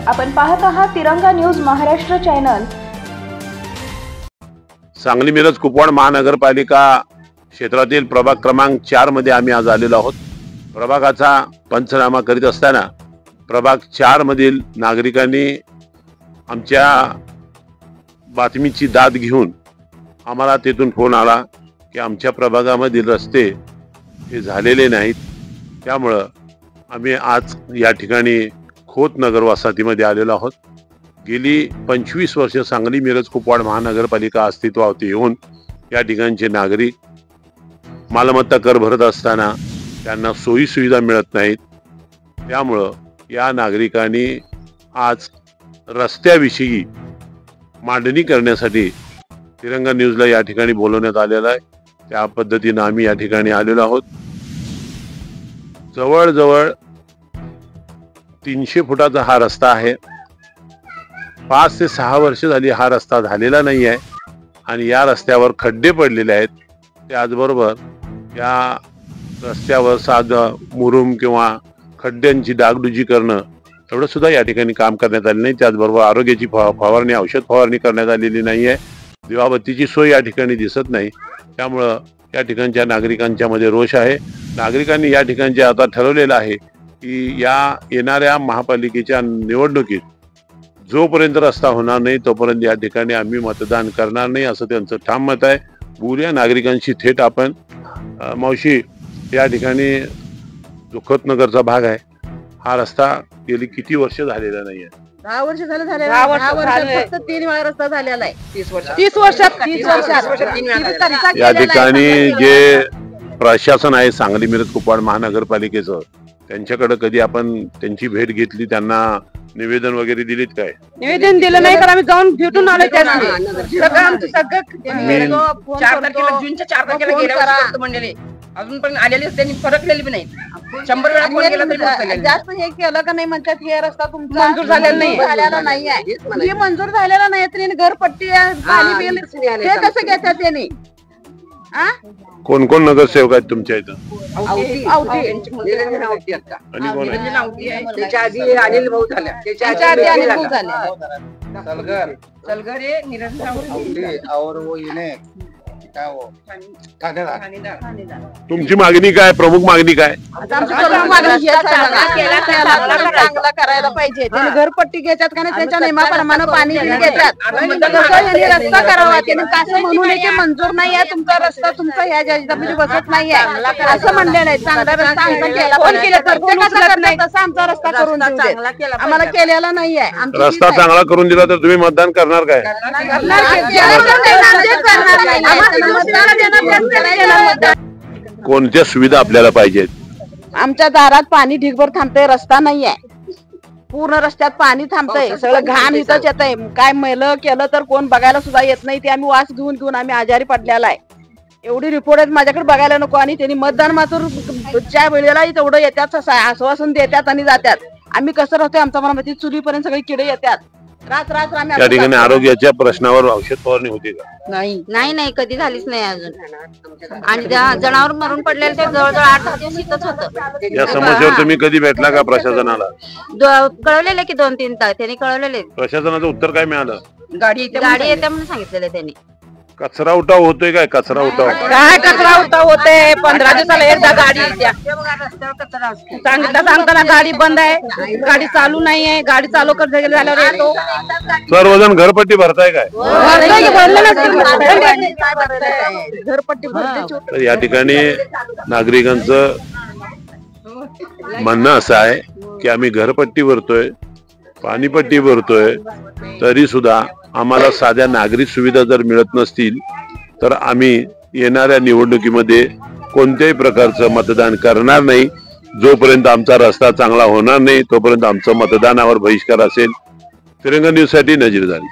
आपण पाहत आहात तिरंगा न्यूज महाराष्ट्र चॅनल। सांगली मिरज कुपवाड महानगरपालिका क्षेत्रातील प्रभाग क्रमांक 4 मध्ये आम्ही आज आलेलो आहोत। प्रभागाचा पंचनामा करीत असताना प्रभाग 4 मधील नागरिकांनी आमच्या बातमीची दाद घेऊन आम्हाला तेथून फोन आला की आमच्या प्रभागामधील रस्ते हे झालेले नाहीत, त्यामुळे आम्ही आज या ठिकाणी खोत नगर वसाहतीमध्ये आलेलो आहोत। गेली 25 वर्ष सांगली मिरज कुपवाड महानगरपालिका अस्तित्वात येऊन या ठिकाणचे नागरिक मालमत्ता कर भरत असताना त्यांना सोयी सुविधा मिळत नाहीत, त्यामुळे या नागरिकांनी आज रस्त्याविषयी मांडणी करण्यासाठी तिरंगा न्यूजला या ठिकाणी बोलवण्यात आलेला आहे। त्या पद्धतीने आम्ही या ठिकाणी आलेलो आहोत। जवळजवळ 300 फुटाचा हा रस्ता आहे। 5 ते 6 वर्ष झाली हा रस्ता झालेला नाही आहे आणि या रस्त्यावर खड्डे पडलेले आहेत। त्याचबरोबर या रस्त्यावर साधं मुरुम किंवा खड्ड्यांची डागडुजी करणं एवढं सुद्धा या ठिकाणी काम करण्यात आले नाही। त्याचबरोबर आरोग्याची फवारणी औषध फवारणी करण्यात आलेली नाही आहे। दिवाबत्तीची सोय या ठिकाणी दिसत नाही, त्यामुळं या ठिकाणच्या नागरिकांच्या मध्ये रोष आहे। नागरिकांनी या ठिकाणचे आता ठरवलेलं आहे की या येणाऱ्या महापालिकेच्या निवडणुकीत जोपर्यंत रस्ता होणार नाही तोपर्यंत या ठिकाणी आम्ही मतदान करणार नाही, असं त्यांचं ठाम मत आहे। बोलूया नागरिकांशी थेट आपण। मावशी, या ठिकाणी जो खोतनगरचा भाग आहे हा रस्ता गेली किती वर्ष झालेला नाहीये? 10 वर्ष झाले। 10 वर्ष फक्त 3 वेळा रस्ता झालेला आहे। 30 वर्षात या ठिकाणी जे प्रशासन आहे सांगली मिरज कुपवाड महानगरपालिकेचं, त्यांच्याकडे कधी आपण त्यांची भेट घेतली, त्यांना निवेदन वगैरे दिलीत काय? निवेदन दिलं नाही, तर आम्ही जाऊन भेटून आलो। जूनच्या 4 तारखेला गेल्या मंडळी अजून पण आलेले त्यांनी फरकलेली बी नाही। 100 वेळा फोन केला तरी जास्त हे केलं का नाही म्हणतात हे रस्ता तुमचा मंजूर झालेला नाही आहे। हे मंजूर झालेला नाही, त्यांनी घरपट्टी पाणी बिल हे कसं घेतात त्यांनी? कोण कोण नगरसेवक आहेत तुमच्या इथं? त्याच्या आधी अनिल भाऊ झाल्या, त्याच्या आधी अनिल भाऊ झाले। सलगर हे तुमची मागणी काय? प्रमुख मागणी काय? चांगला करायला पाहिजे। त्यांनी घरपट्टी घेतात का नाही, त्याच्या नियमाप्रमाणे पाणी बिल घेतात। रस्ता करावा, त्यांनी कसं म्हणू नये की मंजूर नाही आहे तुमचा रस्ता, तुमचा ह्या जमिनी बसत नाही आहे असं म्हणलेलं आहे। चांगला रस्ता आमचा केला, फोन केला तर तसा आमचा रस्ता करून आम्हाला केलेला नाही आहे। रस्ता चांगला करून दिला तर तुम्ही मतदान करणार काय? कोणत्या सुविधा आपल्याला पाहिजेत? आमच्या दारात पाणी ढिगभर थांबतंय, रस्ता नाही आहे। पूर्ण रस्त्यात पाणी थांबतंय, सगळं घाण इथंच येतंय। काय मैलं केलं तर कोण बघायला सुद्धा येत नाही, ते आम्ही वास घेऊन आम्ही आजारी पडलेला आहे। एवढी रिपोर्ट आहेत माझ्याकडे, बघायला नको। आणि त्यांनी मतदान मात्र ज्या वेळेला तेवढं येतात, आश्वासन देतात आणि जातात। आम्ही कसं राहतोय आमच्या मनामध्ये चुलीपर्यंत सगळे किडे येतात। त्या ठिकाणी आरोग्याच्या प्रश्नावर औषध फवारणी होती का? नाही, कधी झालीच नाही अजून। आणि त्या जनावर मरून पडलेले ते जवळजवळ 8 दिवस इथंच होतं। या समस्येवर तुम्ही कधी भेटला का प्रशासनाला? कळवलेले की 2-3 तास त्यांनी कळवलेले। प्रशासनाचं उत्तर काय मिळालं? गाडी येते म्हणून सांगितलेलं त्यांनी। कचरा उठाव होतोय काय? कचरा उठाव काय कचरा उठाव होते? 15 दिवसाला एकदा गाडी येते। सांगताना गाडी बंद आहे, गाडी चालू नाही आहे। गाडी चालू झाल्यावर येतो। सर्वजण घरपट्टी भरताय काय? घरपट्टी भरते। तर या ठिकाणी नागरिकांचं म्हणणं असं आहे की आम्ही घरपट्टी भरतोय, पाणीपट्टी भरतोय, तरी सुद्धा आम्हाला साध्या नागरिक सुविधा जर मिळत नसतील तर आम्ही येणाऱ्या निवडणुकीमध्ये कोणत्याही प्रकारचं मतदान करणार नाही। जोपर्यंत आमचा रस्ता चांगला होणार नाही तोपर्यंत आमचं मतदानावर बहिष्कार असेल। तिरंगा न्यूज साठी नजीर झाली।